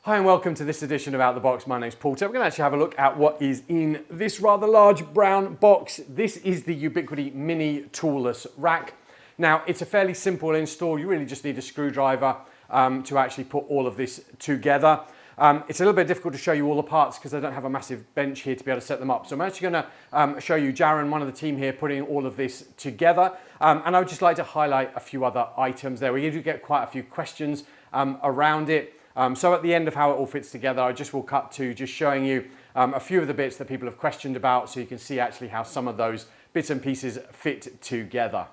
Hi and welcome to this edition of Out the Box. My name's Paul. We're going to actually have a look at what is in this rather large brown box. This is the Ubiquiti Mini Toolless Rack. Now it's a fairly simple install. You really just need a screwdriver to actually put all of this together. It's a little bit difficult to show you all the parts because I don't have a massive bench here to be able to set them up. So I'm actually going to show you Jaron, one of the team here, putting all of this together. And I would just like to highlight a few other items there. We do get quite a few questions around it. So at the end of how it all fits together, I just will cut to just showing you a few of the bits that people have questioned about so you can see actually how some of those bits and pieces fit together.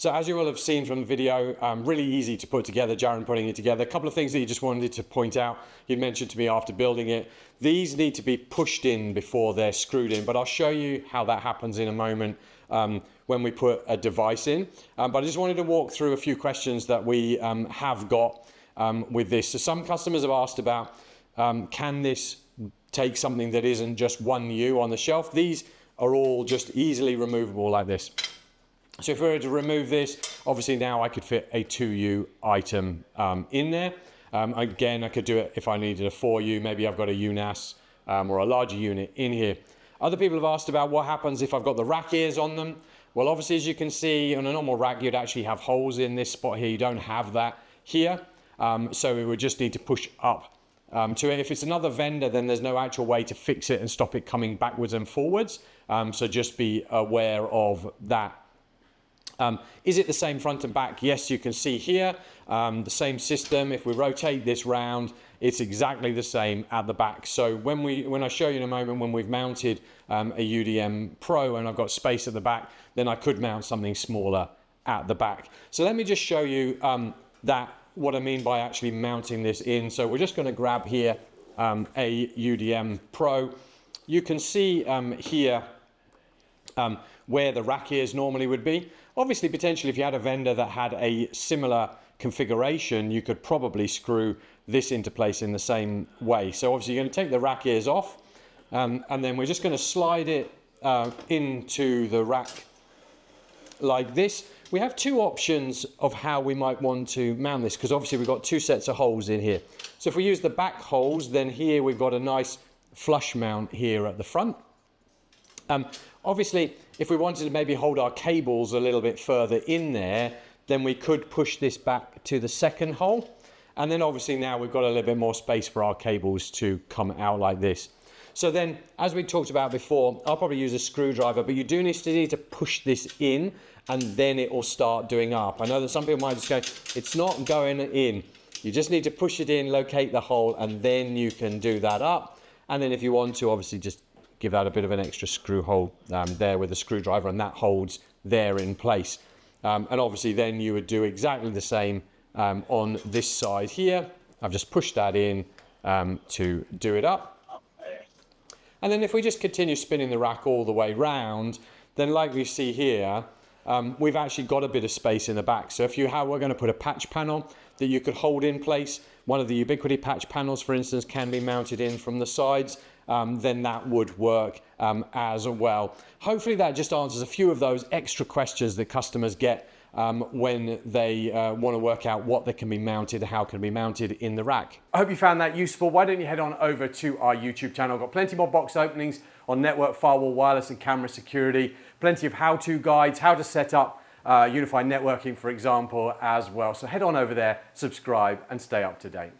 So as you will have seen from the video, really easy to put together, Jaron putting it together. A couple of things that you just wanted to point out, you mentioned to me after building it, these need to be pushed in before they're screwed in, but I'll show you how that happens in a moment when we put a device in. But I just wanted to walk through a few questions that we have got with this. So some customers have asked about, can this take something that isn't just one U on the shelf? These are all just easily removable like this. So if we were to remove this, obviously now I could fit a 2U item in there. Again, I could do it if I needed a 4U, maybe I've got a UNAS or a larger unit in here. Other people have asked about what happens if I've got the rack ears on them. Well, obviously, as you can see, on a normal rack, you'd actually have holes in this spot here. You don't have that here. So we would just need to push up to it. If it's another vendor, then there's no actual way to fix it and stop it coming backwards and forwards. So just be aware of that. Is it the same front and back? Yes, you can see here, the same system. If we rotate this round, it's exactly the same at the back. So when I show you in a moment when we've mounted a UDM Pro and I've got space at the back, then I could mount something smaller at the back. So let me just show you what I mean by actually mounting this in. So we're just going to grab here a UDM Pro. You can see here where the rack ears normally would be. Obviously, potentially, if you had a vendor that had a similar configuration, you could probably screw this into place in the same way. So obviously, you're going to take the rack ears off, and then we're just going to slide it into the rack like this. We have two options of how we might want to mount this, because obviously we've got two sets of holes in here. So if we use the back holes, then here we've got a nice flush mount here at the front. Obviously, if we wanted to maybe hold our cables a little bit further in there, then we could push this back to the second hole. And then obviously now we've got a little bit more space for our cables to come out like this. So then, as we talked about before, I'll probably use a screwdriver, but you do need to push this in and then it will start doing up. I know that some people might just go, it's not going in. You just need to push it in, locate the hole, and then you can do that up. And then if you want to, obviously just give that a bit of an extra screw hole there with a screwdriver, and that holds there in place. And obviously then you would do exactly the same on this side here. I've just pushed that in to do it up. And then if we just continue spinning the rack all the way round, then like we see here, we've actually got a bit of space in the back. So if we're going to put a patch panel that you could hold in place, one of the Ubiquiti patch panels, for instance, can be mounted in from the sides, then that would work as well. Hopefully that just answers a few of those extra questions that customers get when they want to work out what they can be mounted, how can be mounted in the rack. I hope you found that useful. Why don't you head on over to our YouTube channel. I've got plenty more box openings on network, firewall, wireless and camera security, plenty of how-to guides, how to set up unified networking, for example, as well. So head on over there, subscribe and stay up to date.